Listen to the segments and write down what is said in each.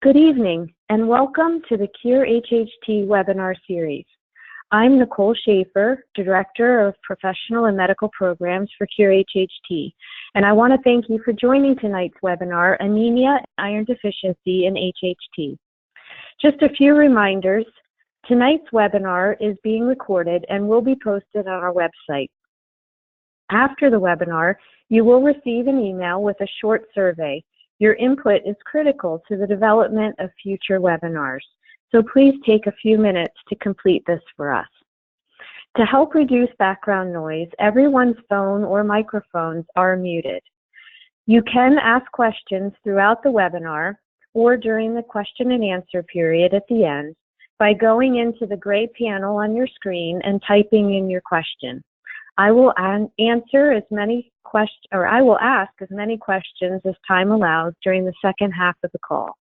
Good evening, and welcome to the Cure HHT webinar series. I'm Nicole Schaefer, Director of Professional and Medical Programs for Cure HHT, and I want to thank you for joining tonight's webinar, Anemia and Iron Deficiency in HHT. Just a few reminders. Tonight's webinar is being recorded and will be posted on our website. After the webinar, you will receive an email with a short survey. Your input is critical to the development of future webinars, so please take a few minutes to complete this for us. To help reduce background noise, everyone's phone or microphones are muted. You can ask questions throughout the webinar or during the question and answer period at the end by going into the gray panel on your screen and typing in your question. I will answer as many questions, or I will ask as many questions as time allows during the second half of the call.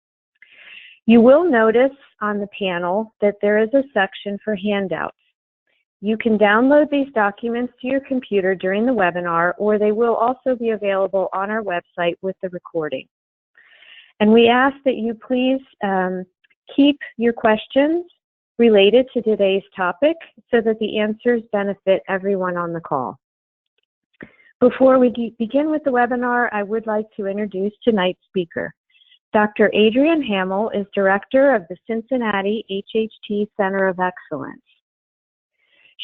You will notice on the panel that there is a section for handouts. You can download these documents to your computer during the webinar, or they will also be available on our website with the recording. And we ask that you please keep your questions related to today's topic so that the answers benefit everyone on the call. Before we begin with the webinar, I would like to introduce tonight's speaker. Dr. Adrienne Hammill is Director of the Cincinnati HHT Center of Excellence.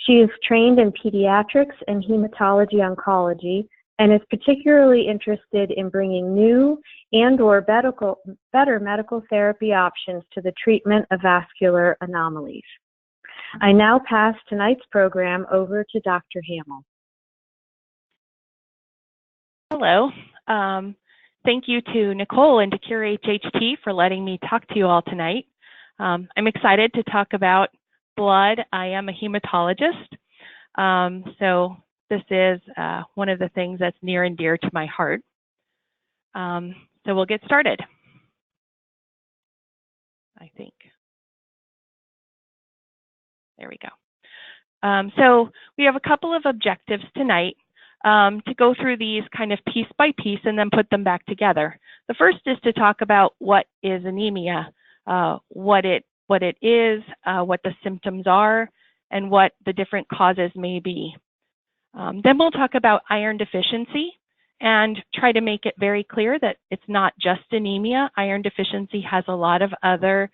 She is trained in pediatrics and hematology oncology and is particularly interested in bringing new and/or better medical therapy options to the treatment of vascular anomalies. I now pass tonight's program over to Dr. Hammill. Hello. Thank you to Nicole and to Cure HHT for letting me talk to you all tonight. I'm excited to talk about blood. I am a hematologist, so this is one of the things that's near and dear to my heart. So we'll get started, I think. There we go. So we have a couple of objectives tonight to go through these kind of piece by piece and then put them back together. The first is to talk about what is anemia, what it is, what the symptoms are, and what the different causes may be. Then we'll talk about iron deficiency and try to make it very clear that it's not just anemia. Iron deficiency has a lot of other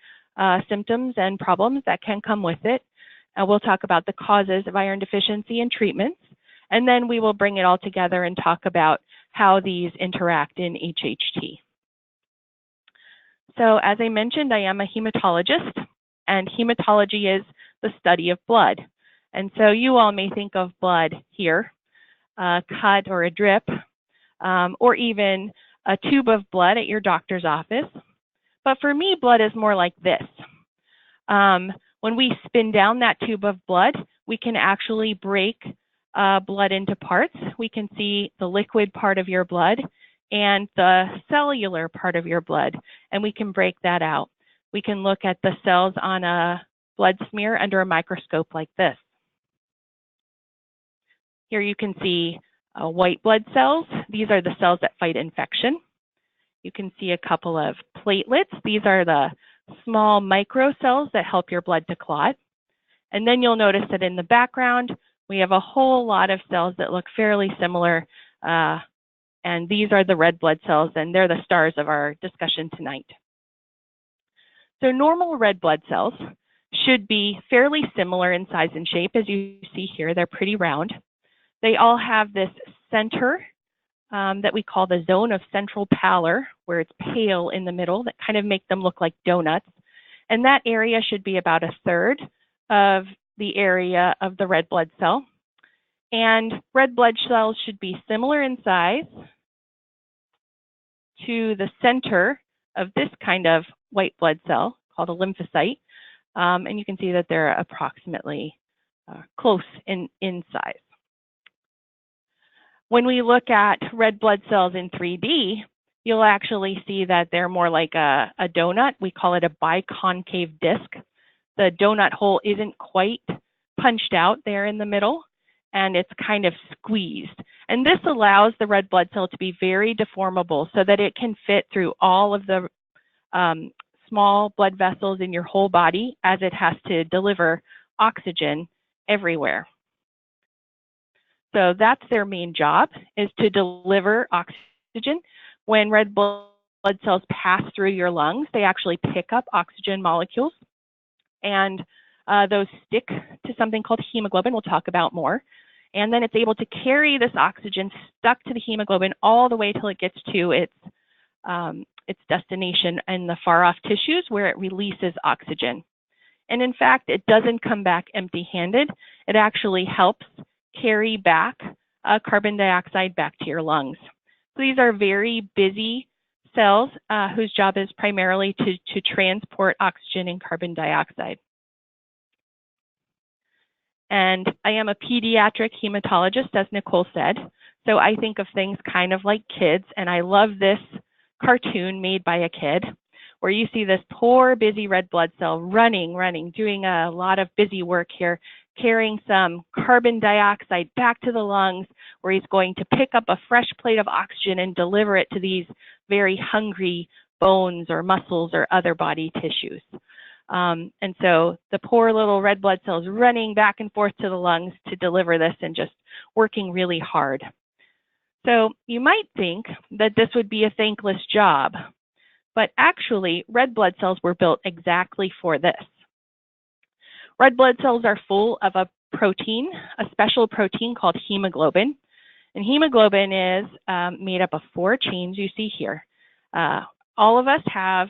symptoms and problems that can come with it. We'll talk about the causes of iron deficiency and treatments, and then we will bring it all together and talk about how these interact in HHT. So as I mentioned, I am a hematologist, and hematology is the study of blood. And so you all may think of blood here, a cut or a drip, or even a tube of blood at your doctor's office. But for me, blood is more like this. When we spin down that tube of blood, we can actually break blood into parts. We can see the liquid part of your blood and the cellular part of your blood, and we can break that out. We can look at the cells on a blood smear under a microscope like this. Here you can see white blood cells. These are the cells that fight infection. You can see a couple of platelets. These are the small microcells that help your blood to clot. And then you'll notice that in the background, we have a whole lot of cells that look fairly similar. And these are the red blood cells, and they're the stars of our discussion tonight. So normal red blood cells should be fairly similar in size and shape. As you see here, they're pretty round. They all have this center that we call the zone of central pallor, where it's pale in the middle, that kind of make them look like donuts. And that area should be about 1/3 of the area of the red blood cell. And red blood cells should be similar in size to the center of this kind of white blood cell called a lymphocyte. And you can see that they're approximately close in size. When we look at red blood cells in 3D, you'll actually see that they're more like a donut. We call it a biconcave disc. The donut hole isn't quite punched out there in the middle, and it's kind of squeezed. And this allows the red blood cell to be very deformable so that it can fit through all of the small blood vessels in your whole body as it has to deliver oxygen everywhere. So that's their main job, is to deliver oxygen. When red blood cells pass through your lungs, they actually pick up oxygen molecules, and those stick to something called hemoglobin, we'll talk about more. And then it's able to carry this oxygen stuck to the hemoglobin all the way till it gets to its destination in the far-off tissues where it releases oxygen. And in fact, it doesn't come back empty-handed. It actually helps carry back carbon dioxide back to your lungs. So these are very busy cells whose job is primarily to transport oxygen and carbon dioxide. And I am a pediatric hematologist, as Nicole said, so I think of things kind of like kids, and I love this cartoon made by a kid, where you see this poor, busy red blood cell running, doing a lot of busy work here, carrying some carbon dioxide back to the lungs, where he's going to pick up a fresh plate of oxygen and deliver it to these very hungry bones or muscles or other body tissues. And so the poor little red blood cells running back and forth to the lungs to deliver this and just working really hard. So you might think that this would be a thankless job, but actually red blood cells were built exactly for this. Red blood cells are full of a protein, a special protein called hemoglobin. And hemoglobin is made up of 4 chains you see here. All of us have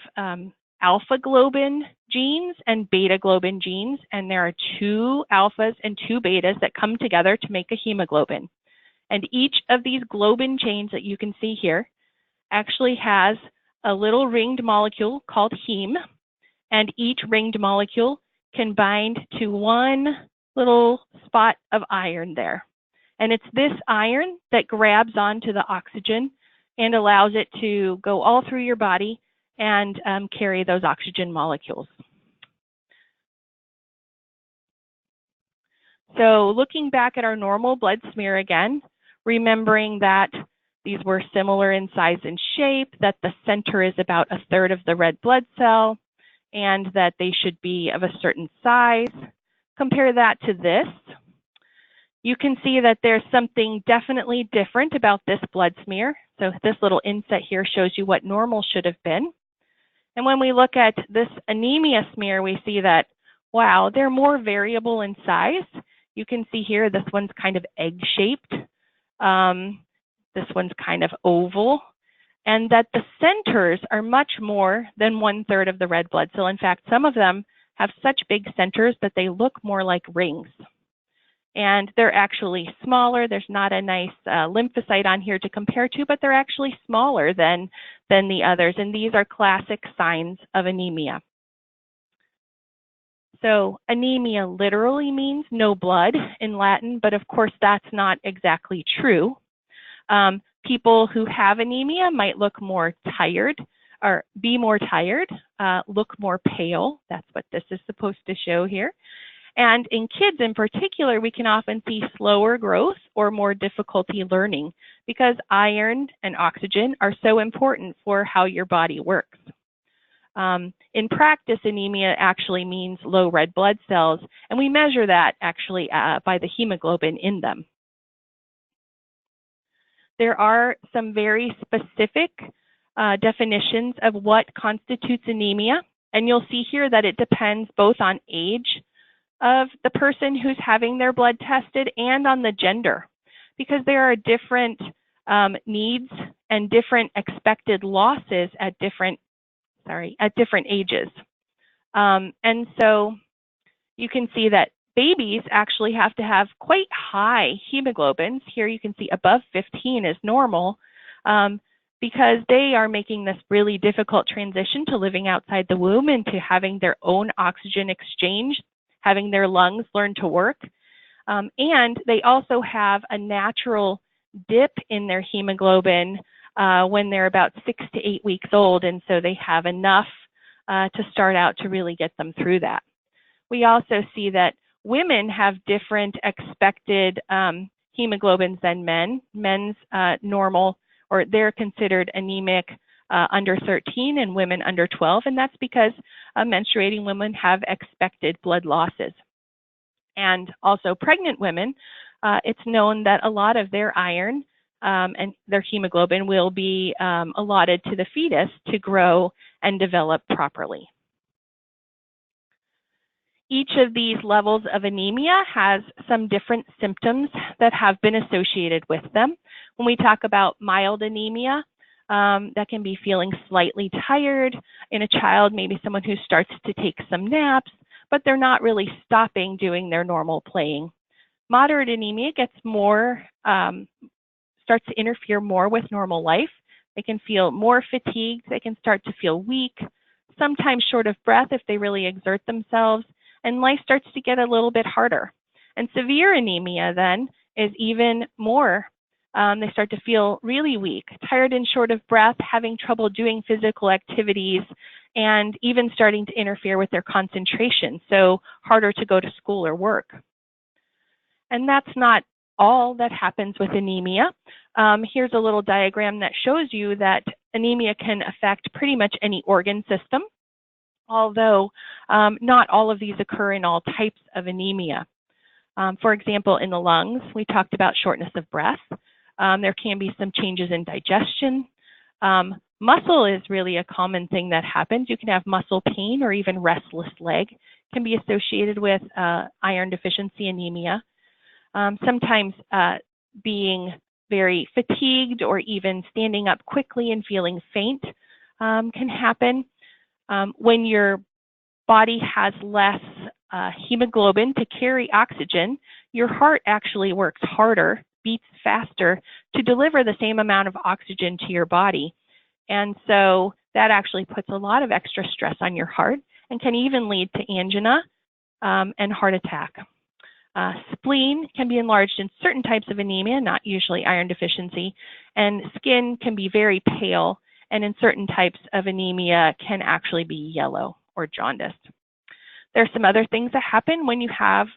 alpha globin genes and beta globin genes, and there are 2 alphas and 2 betas that come together to make a hemoglobin. And each of these globin chains that you can see here actually has a little ringed molecule called heme, and each ringed molecule can bind to one little spot of iron there. And it's this iron that grabs onto the oxygen and allows it to go all through your body and carry those oxygen molecules. So looking back at our normal blood smear again, remembering that these were similar in size and shape, that the center is about 1/3 of the red blood cell, and that they should be of a certain size. Compare that to this. You can see that there's something definitely different about this blood smear. So this little inset here shows you what normal should have been. And when we look at this anemia smear, we see that, wow, they're more variable in size. You can see here, this one's kind of egg-shaped. This one's kind of oval. And that the centers are much more than 1/3 of the red blood cell. In fact, some of them have such big centers that they look more like rings. And they're actually smaller. There's not a nice lymphocyte on here to compare to, but they're actually smaller than the others. And these are classic signs of anemia. So anemia literally means no blood in Latin, but of course that's not exactly true. People who have anemia might look more tired, or be more tired, look more pale. That's what this is supposed to show here. And in kids in particular, we can often see slower growth or more difficulty learning because iron and oxygen are so important for how your body works. In practice, anemia actually means low red blood cells, and we measure that actually by the hemoglobin in them. There are some very specific definitions of what constitutes anemia, and you'll see here that it depends both on age of the person who's having their blood tested and on the gender, because there are different needs and different expected losses at different ages. And so you can see that babies actually have to have quite high hemoglobins. Here you can see above 15 is normal because they are making this really difficult transition to living outside the womb and to having their own oxygen exchange, having their lungs learn to work. And they also have a natural dip in their hemoglobin when they're about 6 to 8 weeks old, and so they have enough to start out to really get them through that. We also see that women have different expected hemoglobins than men. Men's normal, or they're considered anemic under 13 and women under 12, and that's because menstruating women have expected blood losses. And also pregnant women, it's known that a lot of their iron and their hemoglobin will be allotted to the fetus to grow and develop properly. Each of these levels of anemia has some different symptoms that have been associated with them. When we talk about mild anemia, that can be feeling slightly tired in a child, maybe someone who starts to take some naps, but they're not really stopping doing their normal playing. Moderate anemia gets more, starts to interfere more with normal life. They can feel more fatigued, they can start to feel weak, sometimes short of breath if they really exert themselves, and life starts to get a little bit harder. And severe anemia then is even more. They start to feel really weak, tired and short of breath, having trouble doing physical activities, and even starting to interfere with their concentration, so harder to go to school or work. And that's not all that happens with anemia. Here's a little diagram that shows you that anemia can affect pretty much any organ system, although not all of these occur in all types of anemia. For example, in the lungs, we talked about shortness of breath. There can be some changes in digestion. Muscle is really a common thing that happens. You can have muscle pain or even restless leg. Can be associated with iron deficiency anemia. Sometimes being very fatigued or even standing up quickly and feeling faint can happen. When your body has less hemoglobin to carry oxygen, your heart actually works harder, beats faster to deliver the same amount of oxygen to your body. And so that actually puts a lot of extra stress on your heart and can even lead to angina and heart attack. Spleen can be enlarged in certain types of anemia, not usually iron deficiency, and skin can be very pale, and in certain types of anemia can actually be yellow or jaundiced. There are some other things that happen when you have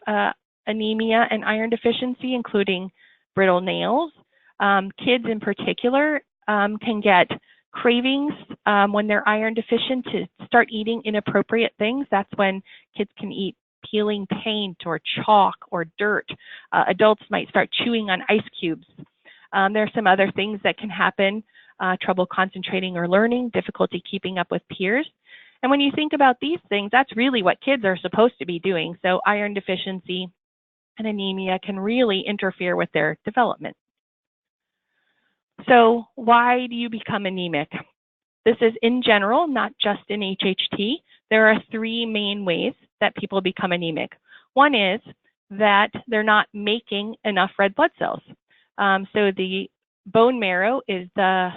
anemia and iron deficiency, including brittle nails. Kids in particular can get cravings when they're iron deficient to start eating inappropriate things. That's when kids can eat peeling paint or chalk or dirt. Adults might start chewing on ice cubes. There are some other things that can happen, trouble concentrating or learning, difficulty keeping up with peers. And when you think about these things, that's really what kids are supposed to be doing. So iron deficiency and anemia can really interfere with their development. So why do you become anemic? This is in general, not just in HHT. There are three main ways that people become anemic. One is that they're not making enough red blood cells. So the bone marrow is the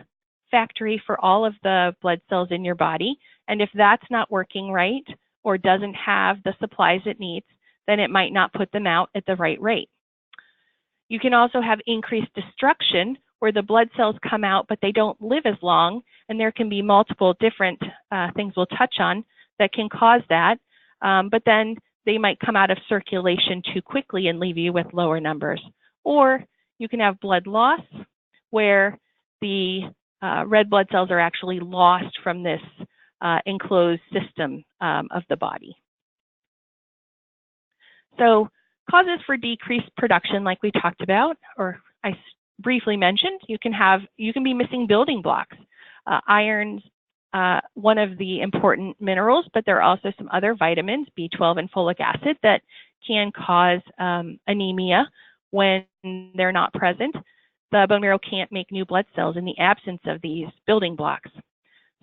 factory for all of the blood cells in your body. And if that's not working right or doesn't have the supplies it needs, then it might not put them out at the right rate. You can also have increased destruction where the blood cells come out, but they don't live as long. And there can be multiple different things we'll touch on that can cause that. But then they might come out of circulation too quickly and leave you with lower numbers. Or you can have blood loss where the red blood cells are actually lost from this enclosed system of the body. So causes for decreased production, like we talked about, or I briefly mentioned, you can be missing building blocks. Iron's one of the important minerals, but there are also some other vitamins, B12 and folic acid, that can cause anemia when they're not present. The bone marrow can't make new blood cells in the absence of these building blocks.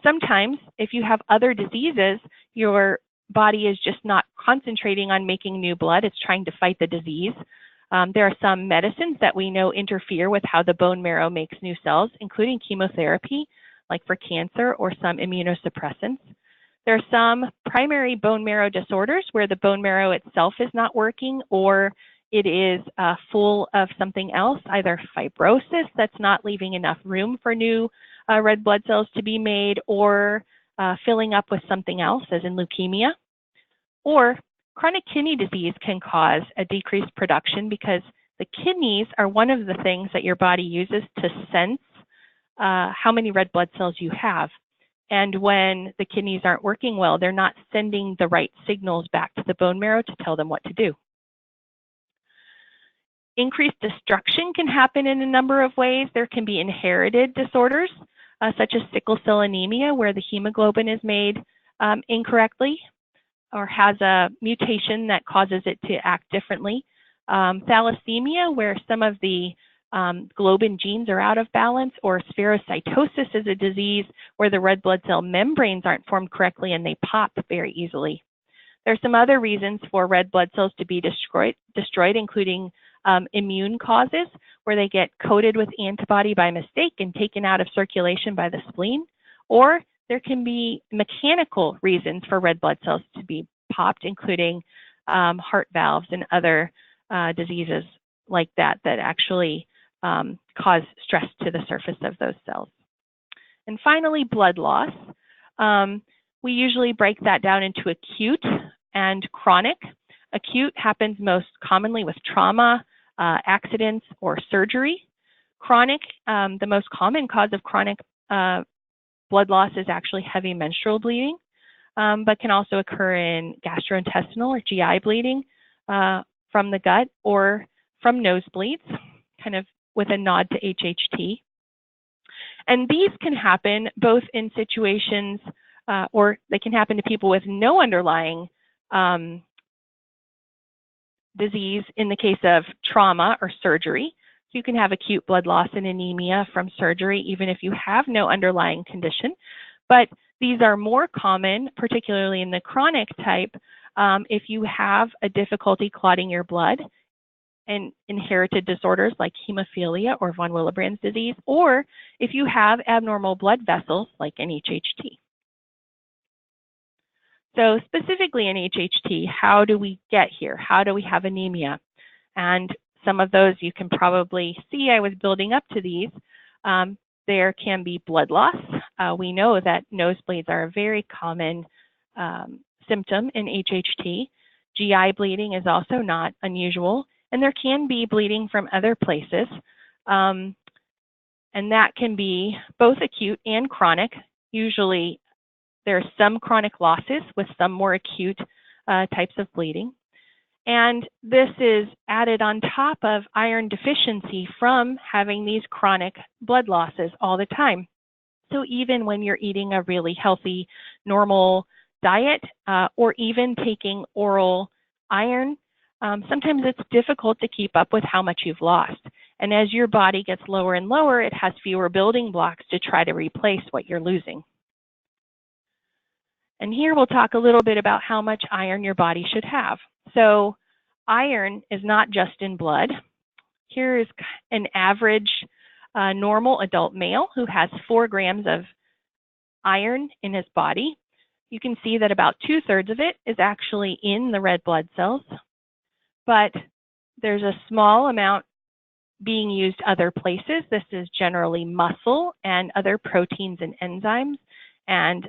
Sometimes, if you have other diseases, your body is just not concentrating on making new blood. It's trying to fight the disease. There are some medicines that we know interfere with how the bone marrow makes new cells, including chemotherapy, like for cancer, or some immunosuppressants. There are some primary bone marrow disorders where the bone marrow itself is not working, or it is full of something else, either fibrosis that's not leaving enough room for new red blood cells to be made, or filling up with something else, as in leukemia. Or chronic kidney disease can cause a decreased production because the kidneys are one of the things that your body uses to sense how many red blood cells you have. And when the kidneys aren't working well, they're not sending the right signals back to the bone marrow to tell them what to do. Increased destruction can happen in a number of ways. There can be inherited disorders, such as sickle cell anemia, where the hemoglobin is made incorrectly or has a mutation that causes it to act differently. Thalassemia, where some of the globin genes are out of balance, or spherocytosis is a disease where the red blood cell membranes aren't formed correctly and they pop very easily. There's some other reasons for red blood cells to be destroyed, including immune causes, where they get coated with antibody by mistake and taken out of circulation by the spleen. Or there can be mechanical reasons for red blood cells to be popped, including heart valves and other diseases like that actually cause stress to the surface of those cells. And finally, blood loss. We usually break that down into acute and chronic. Acute happens most commonly with trauma, accidents, or surgery. Chronic, the most common cause of chronic blood loss is actually heavy menstrual bleeding, but can also occur in gastrointestinal or GI bleeding from the gut or from nosebleeds, kind of with a nod to HHT. And these can happen both in situations, or they can happen to people with no underlying disease in the case of trauma or surgery. So you can have acute blood loss and anemia from surgery even if you have no underlying condition. But these are more common, particularly in the chronic type, if you have a difficulty clotting your blood and inherited disorders like hemophilia or von Willebrand's disease, or if you have abnormal blood vessels like an HHT. So specifically in HHT, how do we get here? How do we have anemia? And some of those you can probably see I was building up to these. There can be blood loss. We know that nosebleeds are a very common symptom in HHT. GI bleeding is also not unusual, and there can be bleeding from other places. And that can be both acute and chronic. Usually there are some chronic losses with some more acute types of bleeding. And this is added on top of iron deficiency from having these chronic blood losses all the time. So even when you're eating a really healthy, normal diet, or even taking oral iron, sometimes it's difficult to keep up with how much you've lost. And as your body gets lower and lower, it has fewer building blocks to try to replace what you're losing. And here we'll talk a little bit about how much iron your body should have. So iron is not just in blood. Here is an average normal adult male who has 4 grams of iron in his body. You can see that about 2/3 of it is actually in the red blood cells, but there's a small amount being used other places. This is generally muscle and other proteins and enzymes, and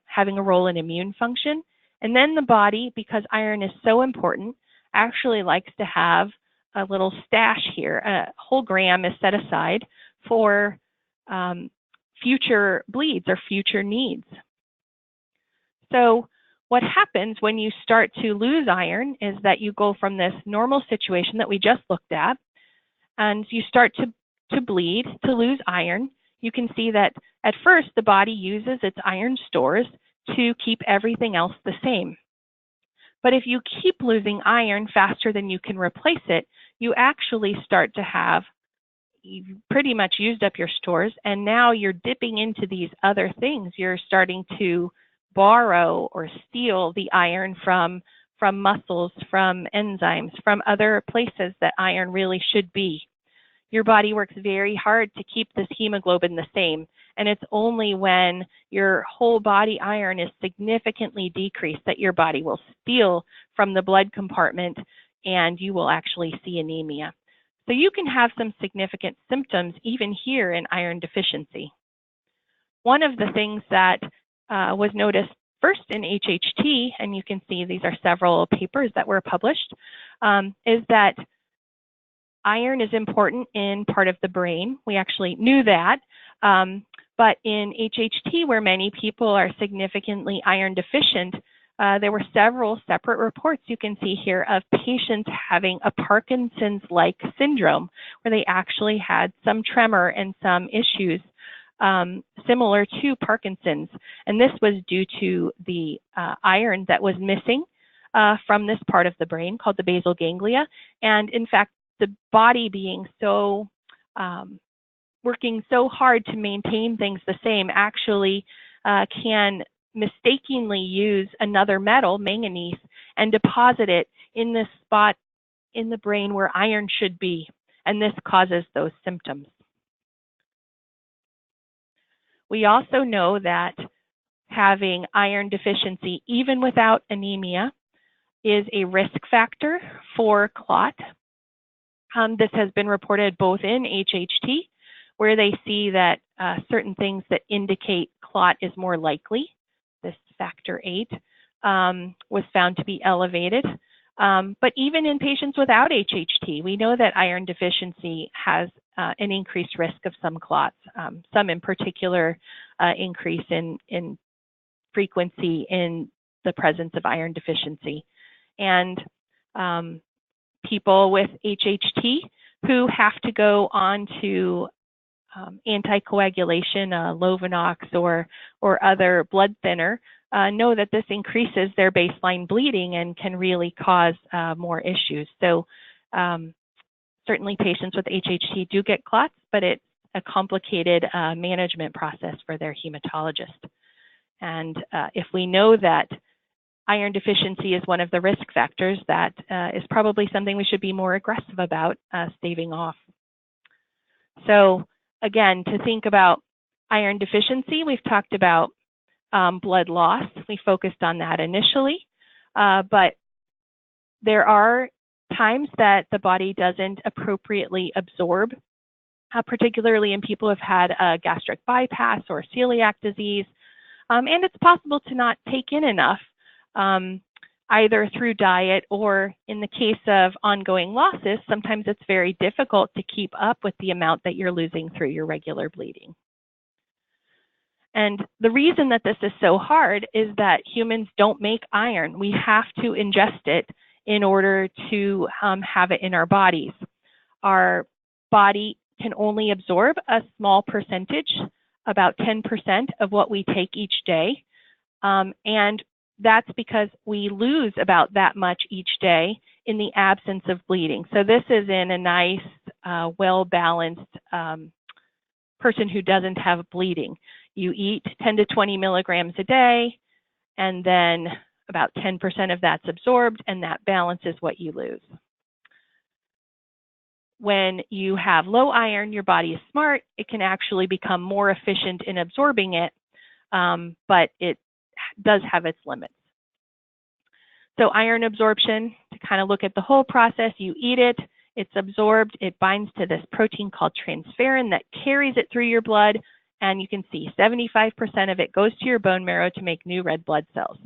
having a role in immune function. And then the body, because iron is so important, actually likes to have a little stash here. A whole gram is set aside for future bleeds or future needs. So what happens when you start to lose iron is that you go from this normal situation that we just looked at, and you start to bleed, to lose iron. You can see that at first the body uses its iron stores to keep everything else the same. But if you keep losing iron faster than you can replace it, you actually start to have, you've pretty much used up your stores, and now you're dipping into these other things. You're starting to borrow or steal the iron from muscles, from enzymes, from other places that iron really should be. Your body works very hard to keep this hemoglobin the same, and it's only when your whole body iron is significantly decreased that your body will steal from the blood compartment and you will actually see anemia. So you can have some significant symptoms even here in iron deficiency. One of the things that was noticed first in HHT, and you can see these are several papers that were published, is that iron is important in part of the brain. We actually knew that, But in HHT, where many people are significantly iron deficient, there were several separate reports you can see here of patients having a Parkinson's-like syndrome, where they actually had some tremor and some issues similar to Parkinson's. And this was due to the iron that was missing from this part of the brain called the basal ganglia. And in fact, the body being so working so hard to maintain things the same actually can mistakenly use another metal, manganese, and deposit it in this spot in the brain where iron should be, and this causes those symptoms. We also know that having iron deficiency, even without anemia, is a risk factor for clot. This has been reported both in HHT, where they see that certain things that indicate clot is more likely, this factor 8, was found to be elevated. But even in patients without HHT, we know that iron deficiency has an increased risk of some clots, some in particular increase in frequency in the presence of iron deficiency. And people with HHT who have to go on to anticoagulation, Lovenox or other blood thinner, know that this increases their baseline bleeding and can really cause more issues. So certainly patients with HHT do get clots, but it's a complicated management process for their hematologist. And if we know that iron deficiency is one of the risk factors, that is probably something we should be more aggressive about staving off. So again, to think about iron deficiency, we've talked about blood loss. We focused on that initially, but there are times that the body doesn't appropriately absorb, particularly in people who've had a gastric bypass or celiac disease, and it's possible to not take in enough, either through diet or in the case of ongoing losses, sometimes it's very difficult to keep up with the amount that you're losing through your regular bleeding. And the reason that this is so hard is that humans don't make iron. We have to ingest it in order to have it in our bodies. Our body can only absorb a small percentage, about 10% of what we take each day. And that's because we lose about that much each day in the absence of bleeding. So this is in a nice, well-balanced person who doesn't have bleeding. You eat 10 to 20 milligrams a day, and then about 10% of that's absorbed, and that balances what you lose. When you have low iron, your body is smart. It can actually become more efficient in absorbing it, but it does have its limits. So iron absorption, to kind of look at the whole process, you eat it, it's absorbed, it binds to this protein called transferrin that carries it through your blood, and you can see 75% of it goes to your bone marrow to make new red blood cells.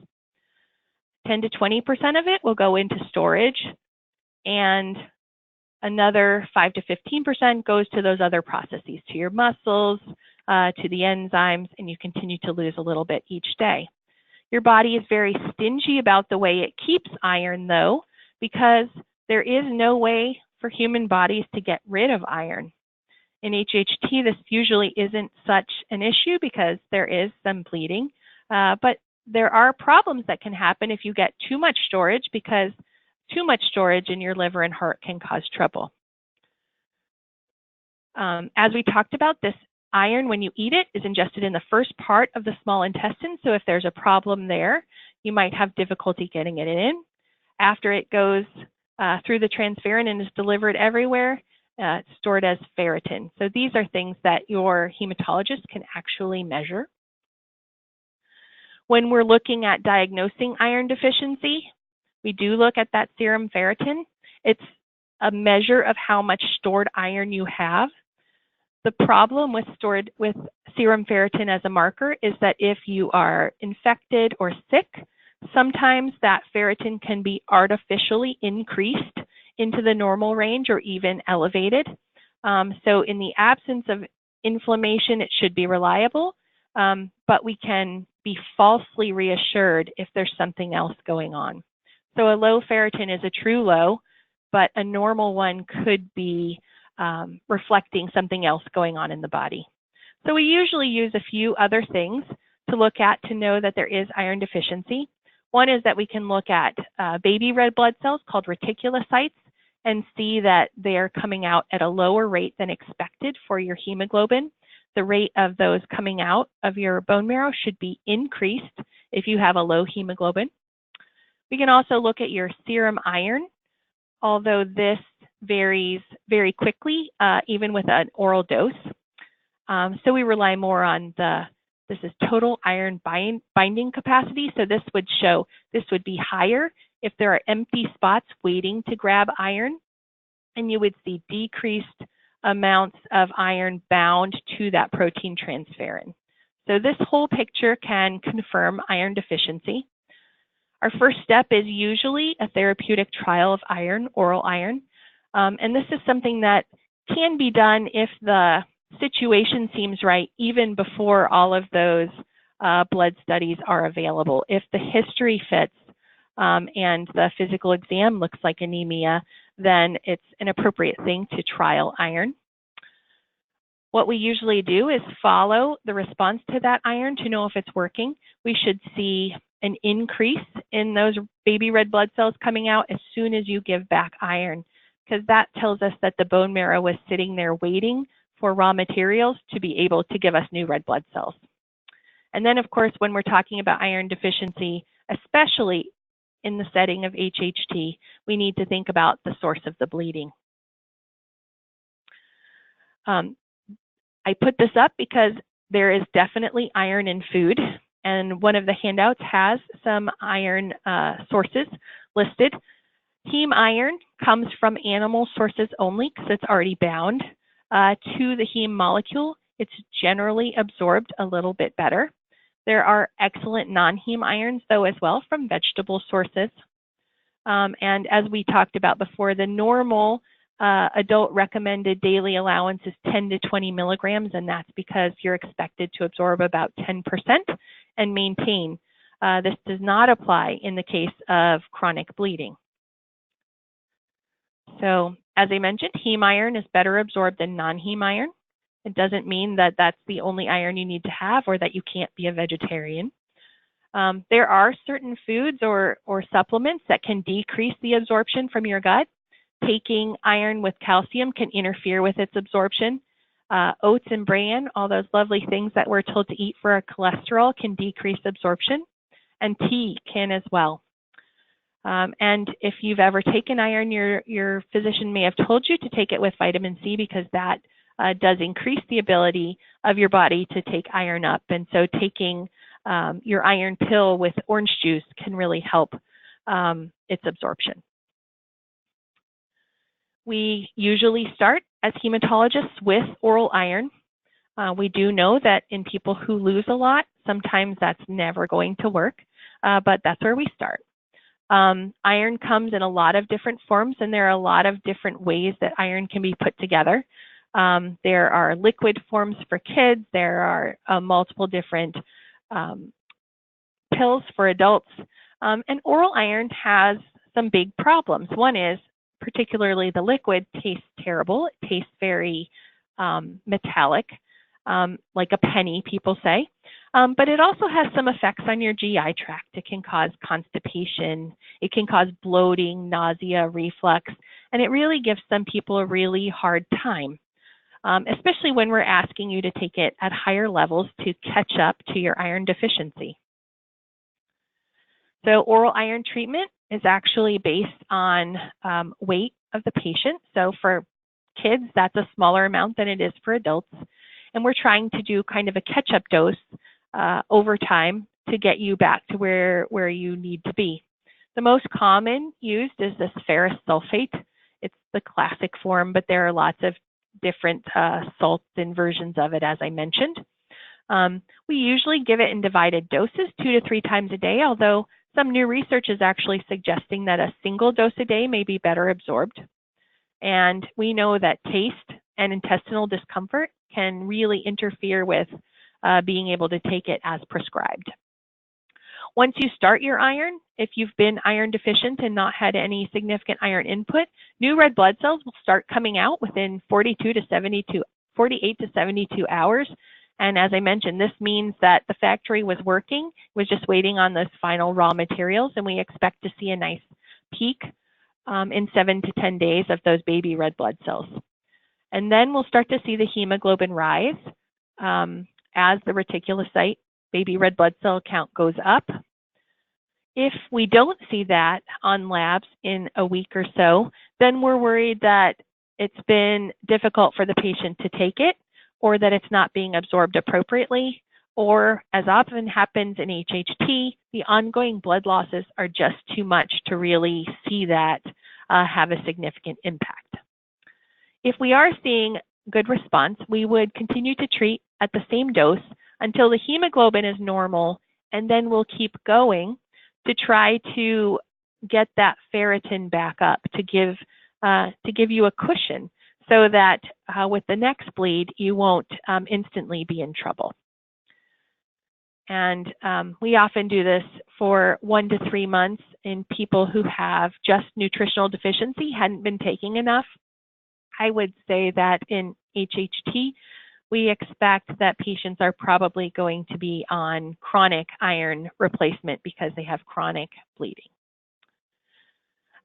10 to 20% of it will go into storage, and another 5 to 15% goes to those other processes, to your muscles, to the enzymes, and you continue to lose a little bit each day. Your body is very stingy about the way it keeps iron, though, because there is no way for human bodies to get rid of iron. In HHT, this usually isn't such an issue because there is some bleeding, but there are problems that can happen if you get too much storage, because too much storage in your liver and heart can cause trouble. As we talked about, this iron, when you eat it, is ingested in the first part of the small intestine. So if there's a problem there, you might have difficulty getting it in. After it goes through the transferrin and is delivered everywhere, it's stored as ferritin. So these are things that your hematologist can actually measure. When we're looking at diagnosing iron deficiency, we do look at that serum ferritin. It's a measure of how much stored iron you have. The problem with serum ferritin as a marker is that if you are infected or sick, sometimes that ferritin can be artificially increased into the normal range or even elevated. So in the absence of inflammation, it should be reliable, but we can be falsely reassured if there's something else going on. So a low ferritin is a true low, but a normal one could be reflecting something else going on in the body. So we usually use a few other things to look at to know that there is iron deficiency. One is that we can look at baby red blood cells called reticulocytes and see that they are coming out at a lower rate than expected for your hemoglobin. The rate of those coming out of your bone marrow should be increased if you have a low hemoglobin. We can also look at your serum iron, although this varies very quickly, even with an oral dose. So we rely more on this is total iron binding capacity. So this would show, this would be higher if there are empty spots waiting to grab iron, and you would see decreased amounts of iron bound to that protein transferrin. So this whole picture can confirm iron deficiency. Our first step is usually a therapeutic trial of iron, oral iron, and this is something that can be done if the situation seems right, even before all of those blood studies are available. If the history fits and the physical exam looks like anemia, then it's an appropriate thing to trial iron. What we usually do is follow the response to that iron to know if it's working. We should see an increase in those baby red blood cells coming out as soon as you give back iron, because that tells us that the bone marrow was sitting there waiting for raw materials to be able to give us new red blood cells. And then, of course, when we're talking about iron deficiency, especially in the setting of HHT, we need to think about the source of the bleeding. I put this up because there is definitely iron in food, and one of the handouts has some iron sources listed. Heme iron comes from animal sources only because it's already bound to the heme molecule. It's generally absorbed a little bit better. There are excellent non-heme irons, though, as well, from vegetable sources. And as we talked about before, the normal adult recommended daily allowance is 10 to 20 milligrams, and that's because you're expected to absorb about 10% and maintain. This does not apply in the case of chronic bleeding. So, as I mentioned, heme iron is better absorbed than non-heme iron. It doesn't mean that that's the only iron you need to have or that you can't be a vegetarian. There are certain foods or supplements that can decrease the absorption from your gut. Taking iron with calcium can interfere with its absorption. Oats and bran, all those lovely things that we're told to eat for our cholesterol, can decrease absorption, and tea can as well. And if you've ever taken iron, your physician may have told you to take it with vitamin C, because that does increase the ability of your body to take iron up. And so taking your iron pill with orange juice can really help its absorption. We usually start as hematologists with oral iron. We do know that in people who lose a lot, sometimes that's never going to work, but that's where we start. Iron comes in a lot of different forms, and there are a lot of different ways that iron can be put together. There are liquid forms for kids. There are multiple different pills for adults. And oral iron has some big problems. One is, particularly the liquid, tastes terrible. It tastes very metallic, like a penny, people say. But it also has some effects on your GI tract. It can cause constipation. It can cause bloating, nausea, reflux, and it really gives some people a really hard time, especially when we're asking you to take it at higher levels to catch up to your iron deficiency. So oral iron treatment is actually based on weight of the patient. So for kids, that's a smaller amount than it is for adults. And we're trying to do kind of a catch-up dose over time to get you back to where you need to be. The most common used is this ferrous sulfate. It's the classic form, but there are lots of different salts and versions of it, as I mentioned. We usually give it in divided doses, 2 to 3 times a day, although some new research is actually suggesting that a single dose a day may be better absorbed. And we know that taste and intestinal discomfort can really interfere with being able to take it as prescribed. Once you start your iron, if you've been iron deficient and not had any significant iron input, new red blood cells will start coming out within 48 to 72 hours. And as I mentioned, this means that the factory was working, was just waiting on those final raw materials, and we expect to see a nice peak in 7 to 10 days of those baby red blood cells. And then we'll start to see the hemoglobin rise as the reticulocyte baby red blood cell count goes up. If we don't see that on labs in a week or so, then we're worried that it's been difficult for the patient to take it, or that it's not being absorbed appropriately, or as often happens in HHT, the ongoing blood losses are just too much to really see that have a significant impact. If we are seeing good response, we would continue to treat at the same dose until the hemoglobin is normal, and then we'll keep going to try to get that ferritin back up to give you a cushion so that with the next bleed, you won't instantly be in trouble. And we often do this for 1 to 3 months in people who have just nutritional deficiency, hadn't been taking enough. I would say that in HHT, we expect that patients are probably going to be on chronic iron replacement because they have chronic bleeding.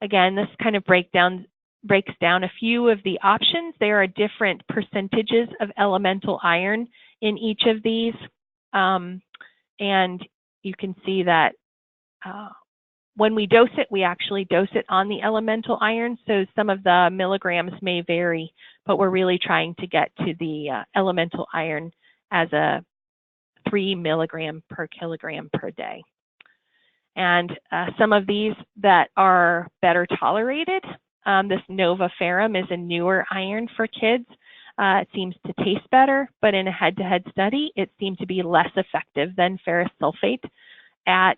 Again, this kind of breaks down a few of the options. There are different percentages of elemental iron in each of these. And you can see that when we dose it, we actually dose it on the elemental iron. So some of the milligrams may vary, but we're really trying to get to the elemental iron as a 3 milligram per kilogram per day. And some of these that are better tolerated, this Nova Ferrum is a newer iron for kids. It seems to taste better, but in a head-to-head study, it seemed to be less effective than ferrous sulfate at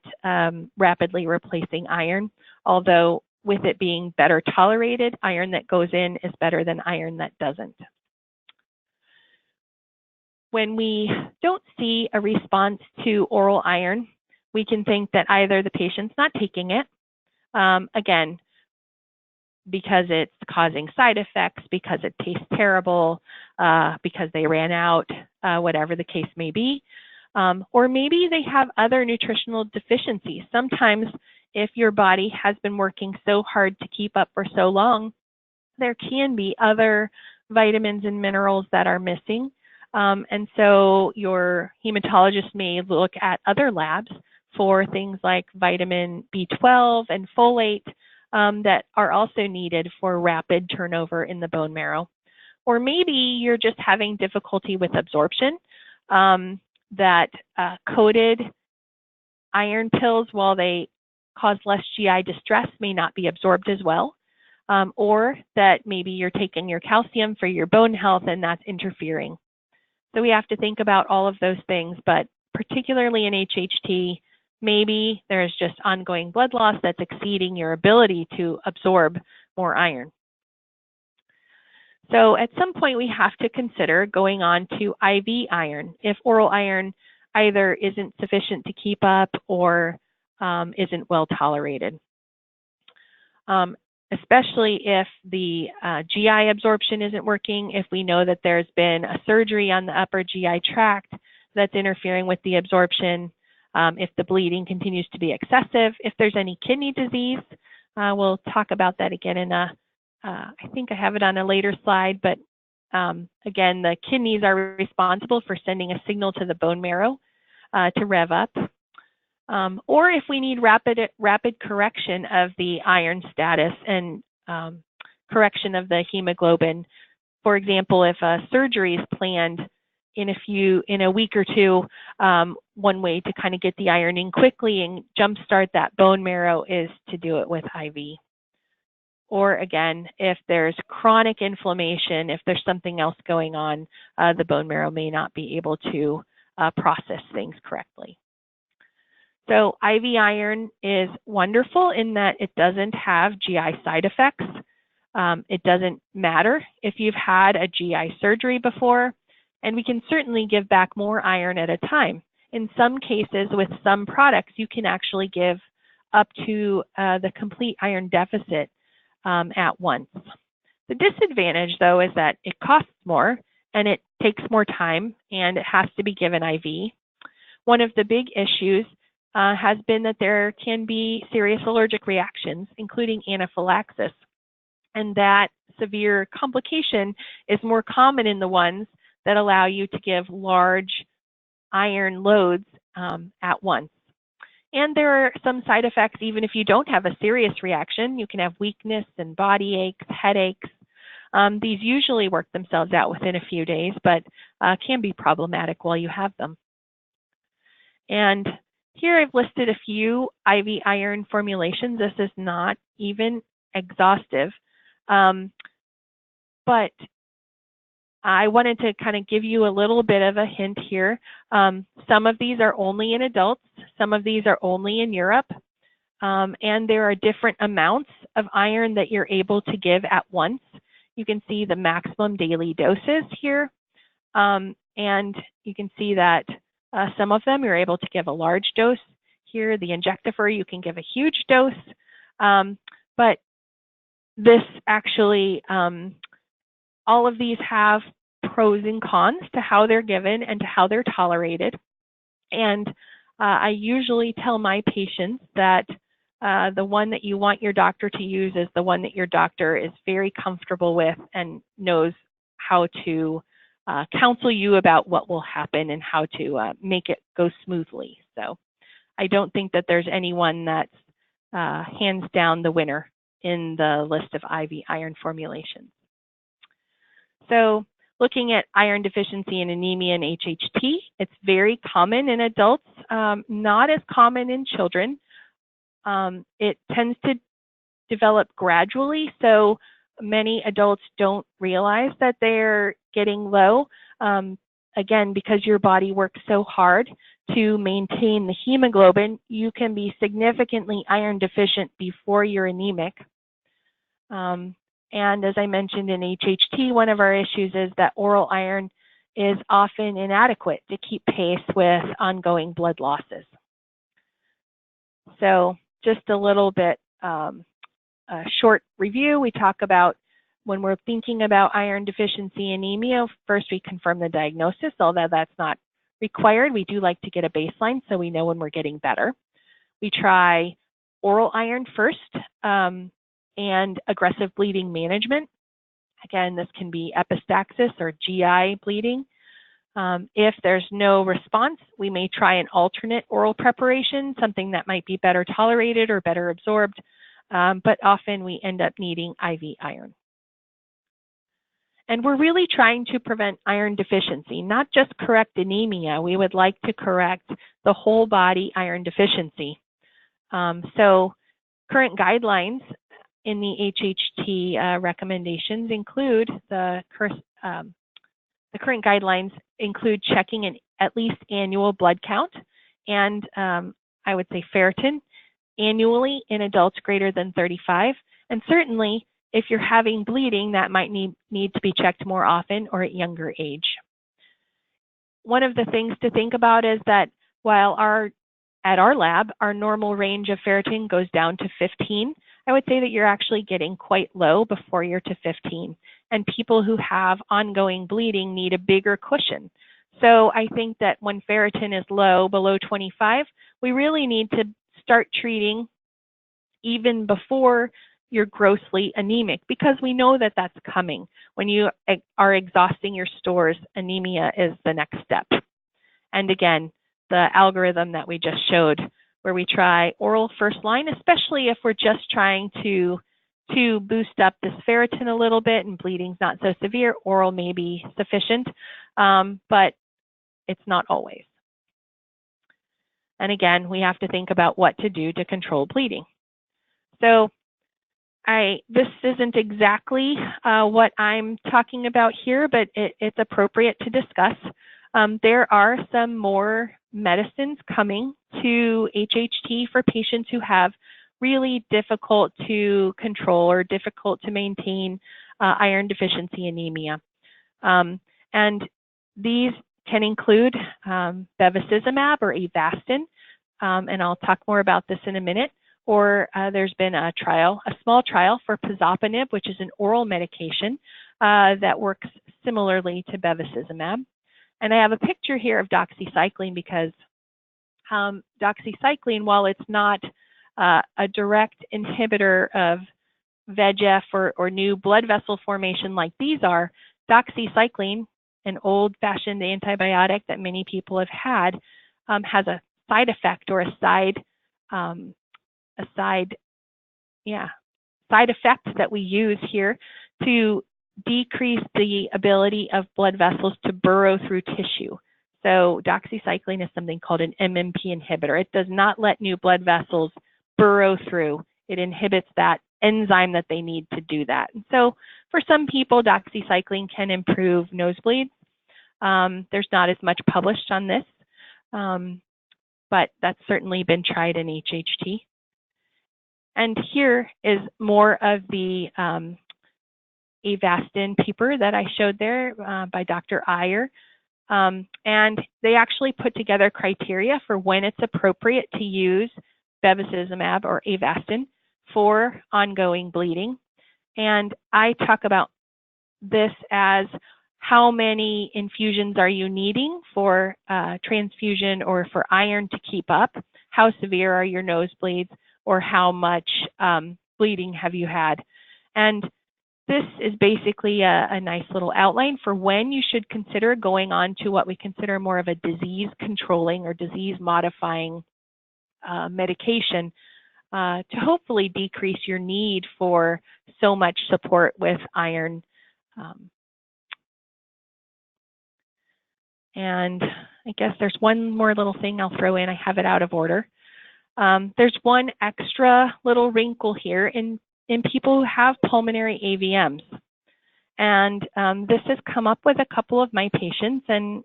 rapidly replacing iron, although with it being better tolerated, iron that goes in is better than iron that doesn't. When we don't see a response to oral iron, we can think that either the patient's not taking it, again, because it's causing side effects, because it tastes terrible, because they ran out, whatever the case may be. Or maybe they have other nutritional deficiencies. Sometimes if your body has been working so hard to keep up for so long, there can be other vitamins and minerals that are missing. And so your hematologist may look at other labs for things like vitamin B12 and folate that are also needed for rapid turnover in the bone marrow. Or maybe you're just having difficulty with absorption, that coated iron pills, while they cause less GI distress, may not be absorbed as well. Or that maybe you're taking your calcium for your bone health and that's interfering. So we have to think about all of those things, but particularly in HHT, maybe there's just ongoing blood loss that's exceeding your ability to absorb more iron. So at some point we have to consider going on to IV iron if oral iron either isn't sufficient to keep up or isn't well tolerated. Especially if the GI absorption isn't working, if we know that there's been a surgery on the upper GI tract that's interfering with the absorption, if the bleeding continues to be excessive, if there's any kidney disease. We'll talk about that again in I think I have it on a later slide, but again, the kidneys are responsible for sending a signal to the bone marrow to rev up. Or if we need rapid correction of the iron status and correction of the hemoglobin. For example, if a surgery is planned in a week or two, one way to kind of get the iron in quickly and jumpstart that bone marrow is to do it with IV. Or again, if there's chronic inflammation, if there's something else going on, the bone marrow may not be able to process things correctly. So IV iron is wonderful in that it doesn't have GI side effects. It doesn't matter if you've had a GI surgery before. And we can certainly give back more iron at a time. In some cases, with some products, you can actually give up to the complete iron deficit at once. The disadvantage, though, is that it costs more and it takes more time and it has to be given IV. One of the big issues has been that there can be serious allergic reactions, including anaphylaxis. And that severe complication is more common in the ones that allow you to give large iron loads at once. And there are some side effects even if you don't have a serious reaction. You can have weakness and body aches, headaches. These usually work themselves out within a few days, but can be problematic while you have them. And here I've listed a few IV iron formulations. This is not even exhaustive, but I wanted to kind of give you a little bit of a hint here. Some of these are only in adults. Some of these are only in Europe. And there are different amounts of iron that you're able to give at once. You can see the maximum daily doses here. And you can see that some of them you're able to give a large dose. Here, the Injectifer, you can give a huge dose. But this actually, all of these have pros and cons to how they're given and to how they're tolerated. And I usually tell my patients that the one that you want your doctor to use is the one that your doctor is very comfortable with and knows how to counsel you about what will happen and how to make it go smoothly. So I don't think that there's anyone that's hands down the winner in the list of IV iron formulations. So looking at iron deficiency and anemia and HHT, it's very common in adults, not as common in children. It tends to develop gradually, so many adults don't realize that they're getting low. Again, because your body works so hard to maintain the hemoglobin, you can be significantly iron deficient before you're anemic. And as I mentioned in HHT, one of our issues is that oral iron is often inadequate to keep pace with ongoing blood losses. So just a little bit, a short review. We talk about when we're thinking about iron deficiency anemia, first we confirm the diagnosis, although that's not required. We do like to get a baseline so we know when we're getting better. We try oral iron first and aggressive bleeding management. Again, this can be epistaxis or GI bleeding. If there's no response, we may try an alternate oral preparation, something that might be better tolerated or better absorbed, but often we end up needing IV iron. And we're really trying to prevent iron deficiency, not just correct anemia. We would like to correct the whole body iron deficiency. So current guidelines in the HHT recommendations include the current guidelines include checking an at least annual blood count and I would say ferritin annually in adults greater than 35. And certainly if you're having bleeding, that might need to be checked more often or at younger age. One of the things to think about is that while at our lab, our normal range of ferritin goes down to 15, I would say that you're actually getting quite low before you're to 15. And people who have ongoing bleeding need a bigger cushion. So I think that when ferritin is low, below 25, we really need to start treating even before you're grossly anemic, because we know that that's coming. When you are exhausting your stores, anemia is the next step. And again, the algorithm that we just showed, where we try oral first line, especially if we're just trying to boost up this ferritin a little bit and bleeding's not so severe, oral may be sufficient, but it's not always. And again, we have to think about what to do to control bleeding. So this isn't exactly what I'm talking about here, but it's appropriate to discuss. There are some more medicines coming to HHT for patients who have really difficult to control or difficult to maintain iron deficiency anemia. And These can include bevacizumab or Avastin, and I'll talk more about this in a minute. Or there's been a small trial for pazopanib, which is an oral medication that works similarly to bevacizumab. And I have a picture here of doxycycline because doxycycline, while it's not a direct inhibitor of VEGF or new blood vessel formation like these are, doxycycline, an old-fashioned antibiotic that many people have had, has a side effect or side effect that we use here to decrease the ability of blood vessels to burrow through tissue. So doxycycline is something called an MMP inhibitor. It does not let new blood vessels burrow through. It inhibits that enzyme that they need to do that. And so for some people, doxycycline can improve nosebleeds. There's not as much published on this, but that's certainly been tried in HHT. And here is more of the Avastin paper that I showed there by Dr. Iyer. And they actually put together criteria for when it's appropriate to use bevacizumab or Avastin for ongoing bleeding. And I talk about this as how many infusions are you needing for transfusion or for iron to keep up, how severe are your nosebleeds, or how much bleeding have you had. And this is basically a nice little outline for when you should consider going on to what we consider more of a disease controlling or disease modifying medication to hopefully decrease your need for so much support with iron. And I guess there's one more little thing I'll throw in. I have it out of order. There's one extra little wrinkle here in people who have pulmonary AVMs. And this has come up with a couple of my patients and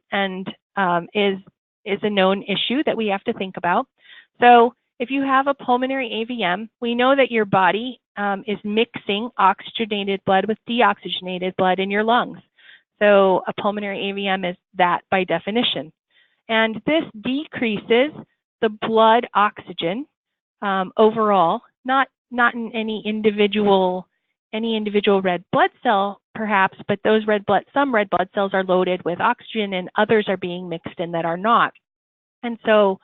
is a known issue that we have to think about. So if you have a pulmonary AVM, we know that your body is mixing oxygenated blood with deoxygenated blood in your lungs. So a pulmonary AVM is that by definition. And this decreases the blood oxygen overall, not in any individual red blood cell perhaps, but some red blood cells are loaded with oxygen and others are being mixed in that are not. And so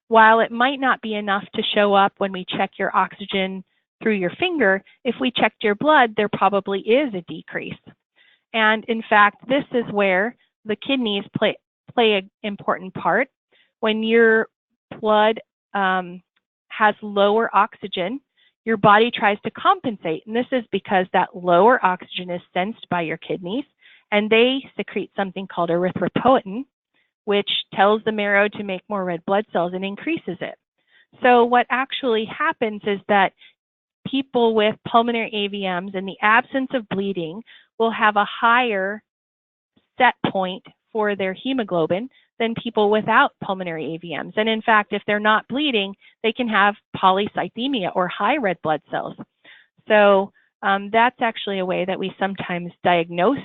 while it might not be enough to show up when we check your oxygen through your finger, if we checked your blood, there probably is a decrease. And in fact, this is where the kidneys play an important part. When your blood has lower oxygen, your body tries to compensate. And this is because that lower oxygen is sensed by your kidneys, and they secrete something called erythropoietin, which tells the marrow to make more red blood cells and increases it. So what actually happens is that people with pulmonary AVMs in the absence of bleeding will have a higher set point for their hemoglobin than people without pulmonary AVMs. And in fact, if they're not bleeding, they can have polycythemia or high red blood cells. So that's actually a way that we sometimes diagnose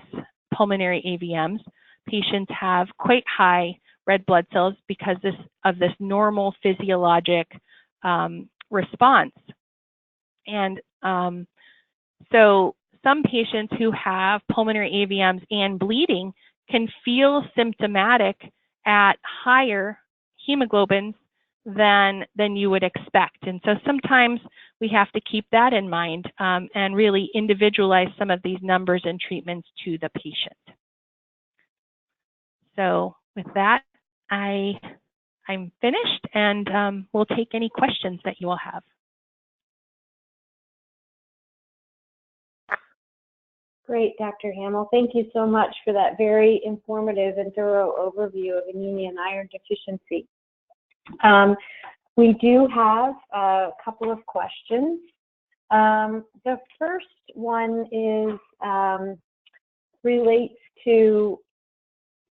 pulmonary AVMs. Patients have quite high red blood cells because of this normal physiologic response. And so some patients who have pulmonary AVMs and bleeding can feel symptomatic at higher hemoglobins than you would expect. And so sometimes we have to keep that in mind and really individualize some of these numbers and treatments to the patient. So with that, I'm finished, and we'll take any questions that you all have. Great, Dr. Hammill. Thank you so much for that very informative and thorough overview of anemia and iron deficiency. We do have a couple of questions. The first one is relates to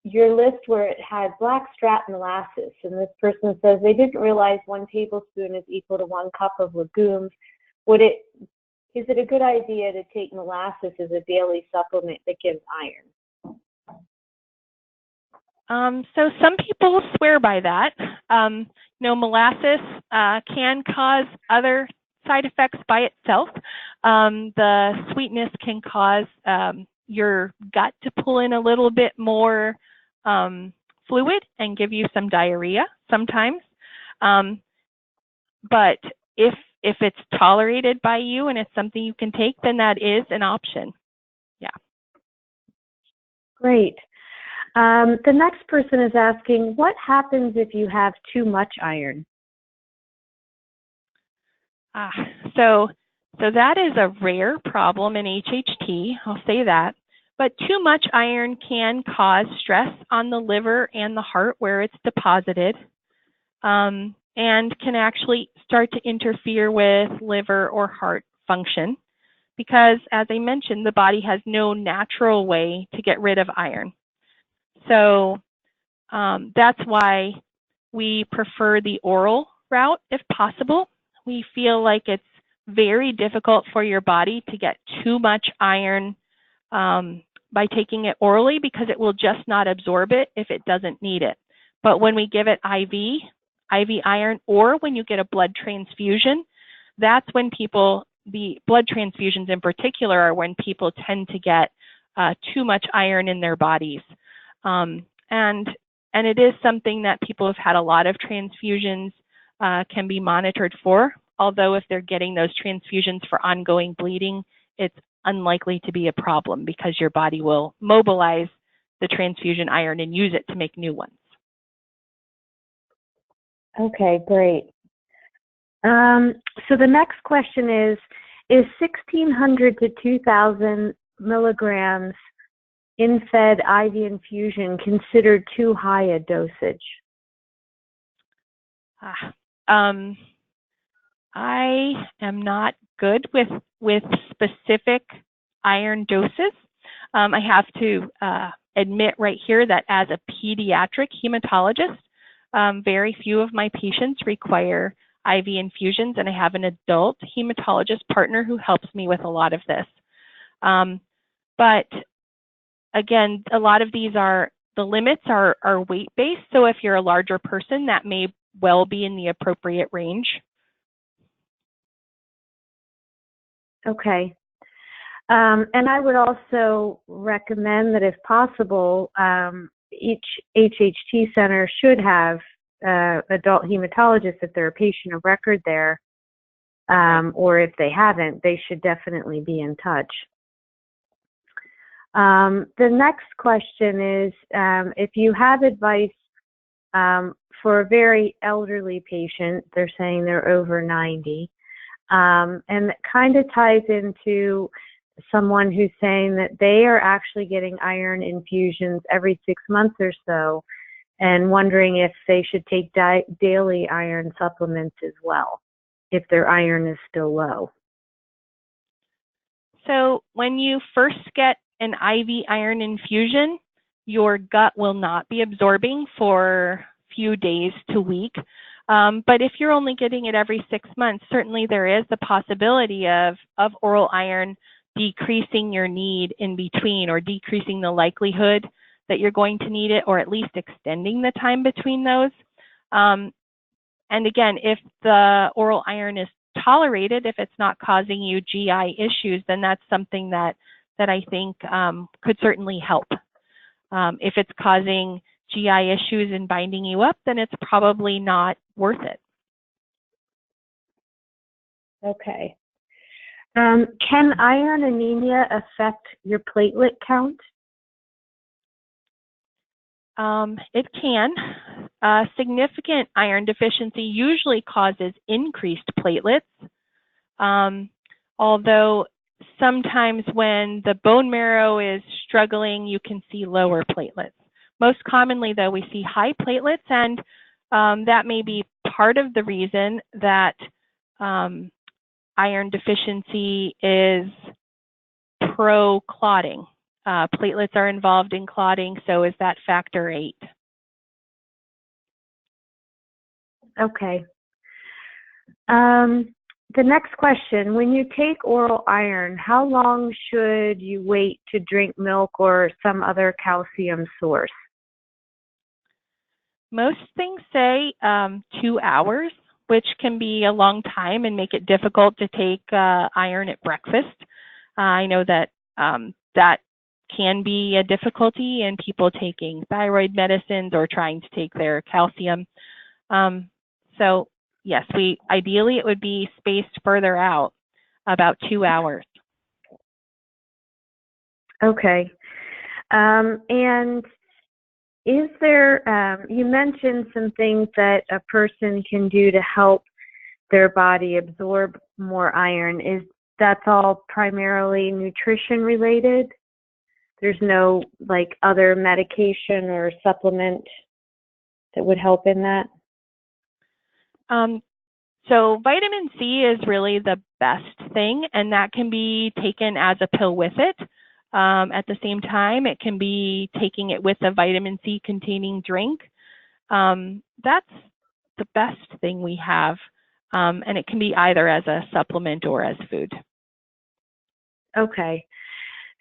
your list where it had blackstrap molasses, and this person says they didn't realize 1 tablespoon is equal to 1 cup of legumes. Is it a good idea to take molasses as a daily supplement that gives iron? So some people swear by that. Molasses can cause other side effects by itself. The sweetness can cause your gut to pull in a little bit more fluid and give you some diarrhea sometimes. But if it's tolerated by you and it's something you can take, then that is an option. Yeah. Great. The next person is asking, what happens if you have too much iron? So that is a rare problem in HHT, I'll say that. But too much iron can cause stress on the liver and the heart where it's deposited, and can actually start to interfere with liver or heart function because, as I mentioned, the body has no natural way to get rid of iron. So that's why we prefer the oral route if possible. We feel like it's very difficult for your body to get too much iron by taking it orally because it will just not absorb it if it doesn't need it. But when we give it IV iron, or when you get a blood transfusion, that's when the blood transfusions in particular are when people tend to get too much iron in their bodies. And it is something that people who've had a lot of transfusions can be monitored for, although if they're getting those transfusions for ongoing bleeding, it's unlikely to be a problem because your body will mobilize the transfusion iron and use it to make new ones. Okay, great. So the next question is 1,600 to 2,000 milligrams in-fed IV infusion considered too high a dosage? I am not good with specific iron doses. I have to admit right here that as a pediatric hematologist, very few of my patients require IV infusions, and I have an adult hematologist partner who helps me with a lot of this. But again, a lot of these the limits are weight-based, so if you're a larger person, that may well be in the appropriate range. Okay. And I would also recommend that if possible, each HHT center should have adult hematologists if they're a patient of record there, or if they haven't, they should definitely be in touch. The next question is, if you have advice for a very elderly patient, they're saying they're over 90, and it kind of ties into someone who's saying that they are actually getting iron infusions every 6 months or so, and wondering if they should take daily iron supplements as well, if their iron is still low. So when you first get an IV iron infusion, your gut will not be absorbing for a few days to week. But if you're only getting it every 6 months, certainly there is the possibility of oral iron decreasing your need in between, or decreasing the likelihood that you're going to need it, or at least extending the time between those. And again, if the oral iron is tolerated, if it's not causing you GI issues, then that's something that I think could certainly help. If it's causing GI issues and binding you up, then it's probably not worth it. Okay. Can iron anemia affect your platelet count? It can. Significant iron deficiency usually causes increased platelets, although sometimes when the bone marrow is struggling, you can see lower platelets. Most commonly, though, we see high platelets, and that may be part of the reason that iron deficiency is pro-clotting. Platelets are involved in clotting, so is that factor 8. Okay. The next question, when you take oral iron, how long should you wait to drink milk or some other calcium source? Most things say 2 hours, which can be a long time and make it difficult to take iron at breakfast. I know that that can be a difficulty in people taking thyroid medicines or trying to take their calcium. So yes, ideally it would be spaced further out, about 2 hours. Okay. And is there, you mentioned some things that a person can do to help their body absorb more iron. That's all primarily nutrition related? There's no like other medication or supplement that would help in that? So vitamin C is really the best thing, and that can be taken as a pill with it. At the same time, it can be taking it with a vitamin C containing drink. That's the best thing we have, and it can be either as a supplement or as food. Okay.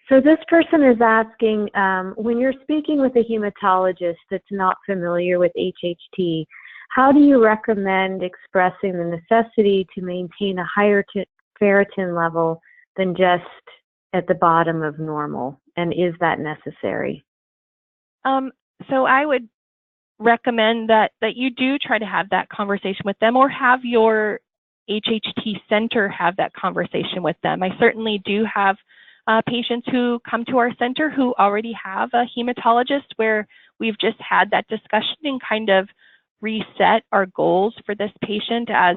So this person is asking, when you're speaking with a hematologist that's not familiar with HHT, how do you recommend expressing the necessity to maintain a higher ferritin level than just at the bottom of normal? And is that necessary? So I would recommend that you do try to have that conversation with them, or have your HHT center have that conversation with them. I certainly do have patients who come to our center who already have a hematologist, where we've just had that discussion and kind of reset our goals for this patient as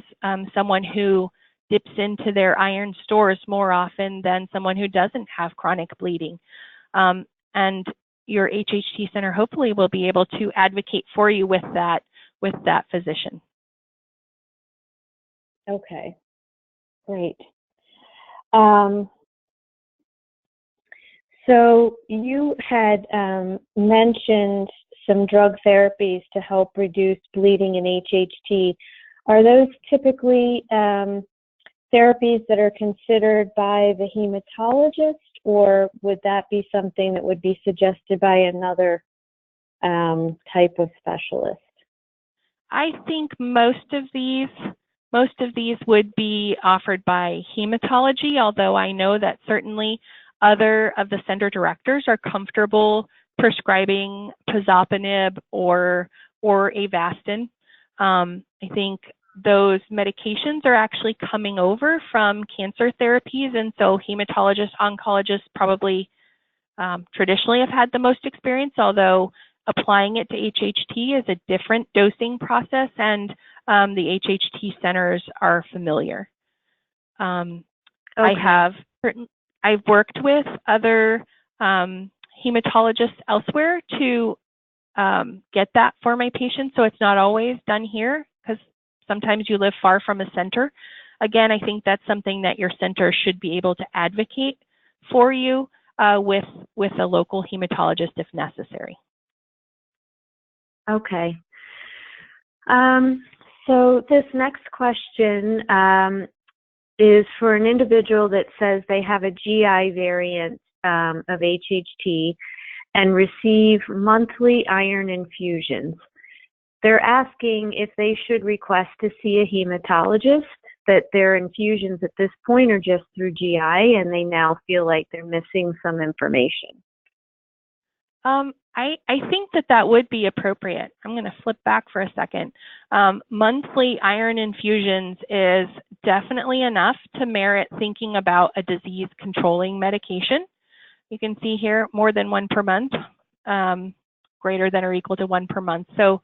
someone who dips into their iron stores more often than someone who doesn't have chronic bleeding. And your HHT center hopefully will be able to advocate for you with that physician. Okay, great. So you had mentioned some drug therapies to help reduce bleeding in HHT. Are those typically therapies that are considered by the hematologist, or would that be something that would be suggested by another type of specialist? I think most of these would be offered by hematology, although I know that certainly other of the center directors are comfortable prescribing pazopanib or Avastin. I think those medications are actually coming over from cancer therapies, and so hematologists, oncologists probably traditionally have had the most experience, although applying it to HHT is a different dosing process, and the HHT centers are familiar. Okay. I've worked with other hematologists elsewhere to get that for my patients, so it's not always done here because sometimes you live far from a center. Again, I think that's something that your center should be able to advocate for you with a local hematologist if necessary. Okay. So this next question is for an individual that says they have a GI variant of HHT and receive monthly iron infusions. They're asking if they should request to see a hematologist, that their infusions at this point are just through GI and they now feel like they're missing some information. I think that would be appropriate. I'm going to flip back for a second. Monthly iron infusions is definitely enough to merit thinking about a disease controlling medication. You can see here more than one per month, greater than or equal to one per month. So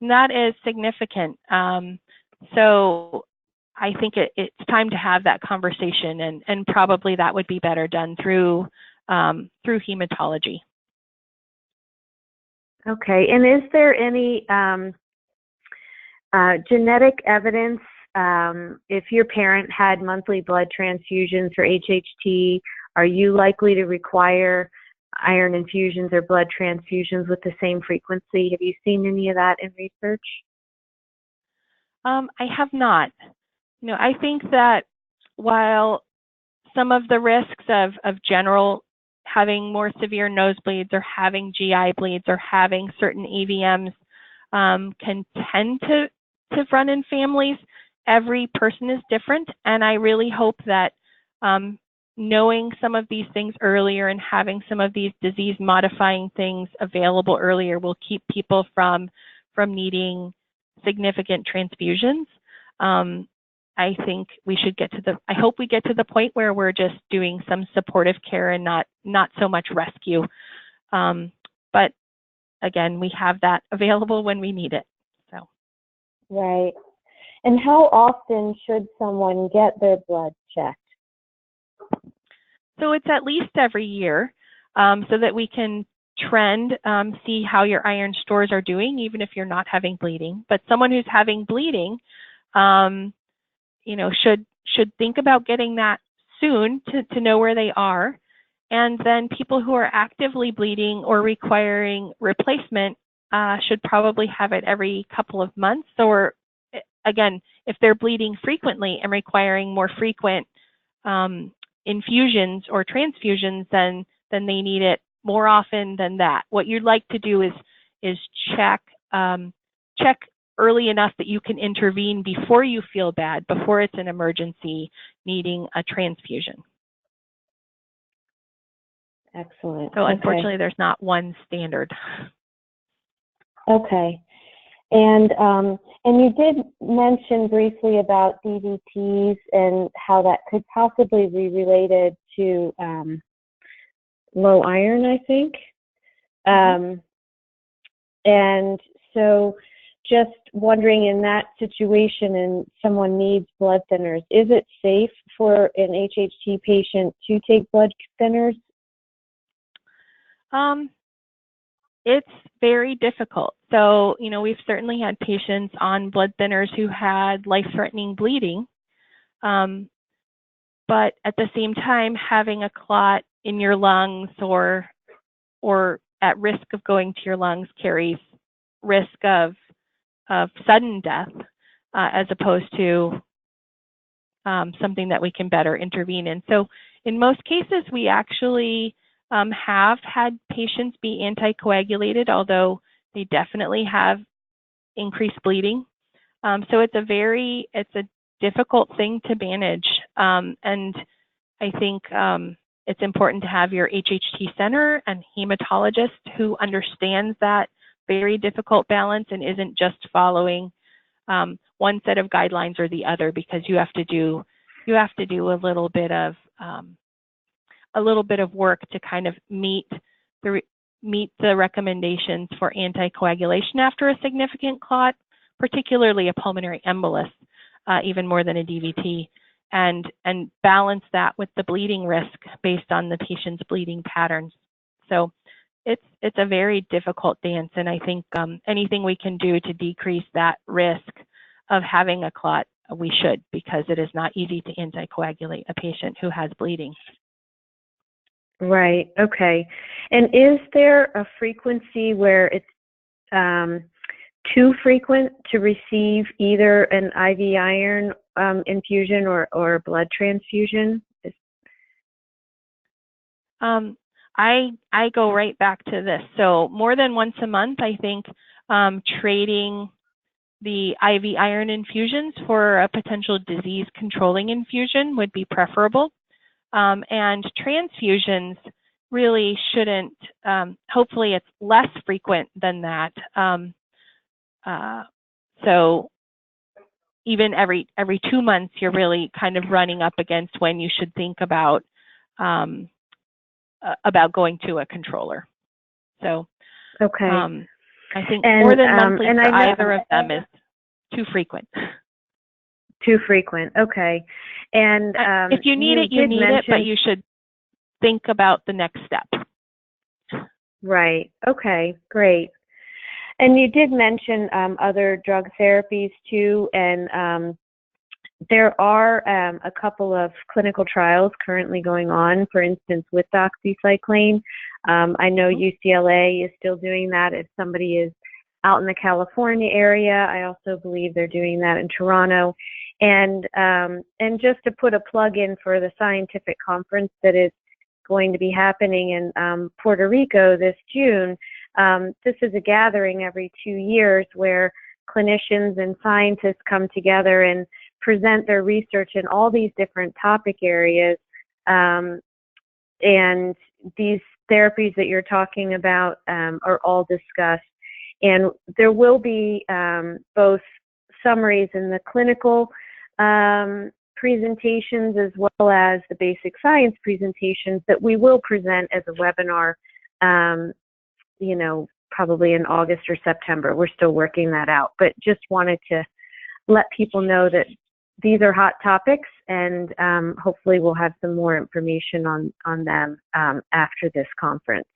that is significant. So I think it's time to have that conversation, and probably that would be better done through hematology. Okay, and is there any genetic evidence, if your parent had monthly blood transfusions for HHT, are you likely to require iron infusions or blood transfusions with the same frequency? Have you seen any of that in research? I have not. I think that while some of the risks of general having more severe nosebleeds or having GI bleeds or having certain AVMs can tend to run in families. Every person is different, and I really hope that knowing some of these things earlier and having some of these disease-modifying things available earlier will keep people from needing significant transfusions. I think we should I hope we get to the point where we're just doing some supportive care and not so much rescue. But again, we have that available when we need it. So. Right. And how often should someone get their blood checked? So it's at least every year, so that we can trend, see how your iron stores are doing, even if you're not having bleeding. But someone who's having bleeding, should think about getting that soon to know where they are. And then people who are actively bleeding or requiring replacement should probably have it every couple of months. Or again, if they're bleeding frequently and requiring more frequent infusions or transfusions, then they need it more often than that. What you'd like to do is check early enough that you can intervene before you feel bad, before it's an emergency needing a transfusion. Excellent. So unfortunately, there's not one standard. Okay. And you did mention briefly about DVTs and how that could possibly be related to low iron, I think. And so just wondering, in that situation and someone needs blood thinners, is it safe for an HHT patient to take blood thinners? It's very difficult. So, we've certainly had patients on blood thinners who had life-threatening bleeding, but at the same time, having a clot in your lungs or at risk of going to your lungs carries risk of sudden death, as opposed to something that we can better intervene in. So in most cases, we actually have had patients be anticoagulated, although they definitely have increased bleeding. So it's a difficult thing to manage. And I think it's important to have your HHT center and hematologist who understands that very difficult balance and isn't just following one set of guidelines or the other, because you have to do a little bit of work to kind of meet the recommendations for anticoagulation after a significant clot, particularly a pulmonary embolus, even more than a DVT, and balance that with the bleeding risk based on the patient's bleeding patterns. So it's a very difficult dance, and I think anything we can do to decrease that risk of having a clot, we should, because it is not easy to anticoagulate a patient who has bleeding. Right. Okay. And is there a frequency where it's too frequent to receive either an IV iron infusion or blood transfusion? I go right back to this. So more than once a month, I think trading the IV iron infusions for a potential disease controlling infusion would be preferable. And transfusions really shouldn't, hopefully it's less frequent than that. So even every 2 months, you're really kind of running up against when you should think about going to a controller. So okay. I think more than monthly for either of them is too frequent. Too frequent. Okay. And if you need it, you need it, but you should think about the next step. Right. Okay. Great. And you did mention other drug therapies too, and there are a couple of clinical trials currently going on, for instance, with doxycycline. I know UCLA is still doing that if somebody is out in the California area. I also believe they're doing that in Toronto. And just to put a plug in for the scientific conference that is going to be happening in Puerto Rico this June, This is a gathering every 2 years where clinicians and scientists come together and present their research in all these different topic areas. And these therapies that you're talking about are all discussed. And there will be both summaries in the clinical presentations as well as the basic science presentations that we will present as a webinar, probably in August or September. We're still working that out, but just wanted to let people know that these are hot topics, and hopefully we'll have some more information on them after this conference.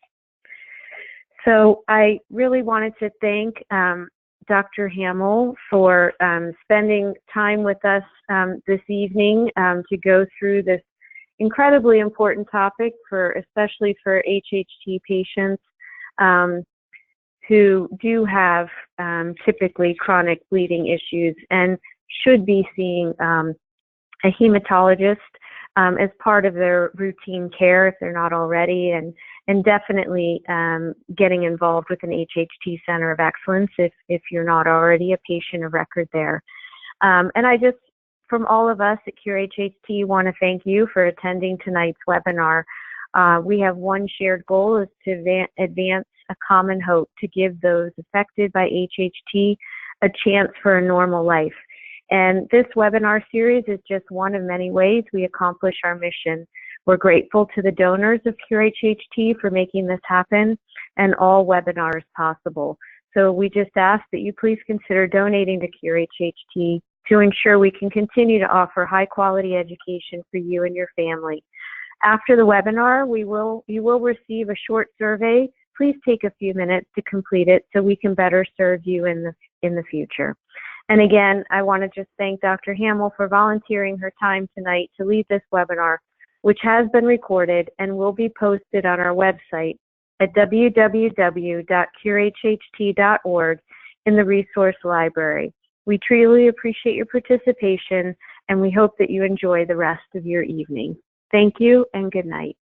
So I really wanted to thank Dr. Hammill for spending time with us this evening to go through this incredibly important topic, especially for HHT patients who do have typically chronic bleeding issues and should be seeing a hematologist as part of their routine care if they're not already, and definitely getting involved with an HHT Center of Excellence if you're not already a patient of record there. And I just, from all of us at Cure HHT, want to thank you for attending tonight's webinar. We have one shared goal, is to advance a common hope to give those affected by HHT a chance for a normal life. And this webinar series is just one of many ways we accomplish our mission. We're grateful to the donors of Cure HHT for making this happen and all webinars possible. So we just ask that you please consider donating to Cure HHT to ensure we can continue to offer high quality education for you and your family. After the webinar, you will receive a short survey. Please take a few minutes to complete it so we can better serve you in the future. And again, I want to just thank Dr. Hammill for volunteering her time tonight to lead this webinar, which has been recorded and will be posted on our website at www.curehht.org in the resource library. We truly appreciate your participation, and we hope that you enjoy the rest of your evening. Thank you and good night.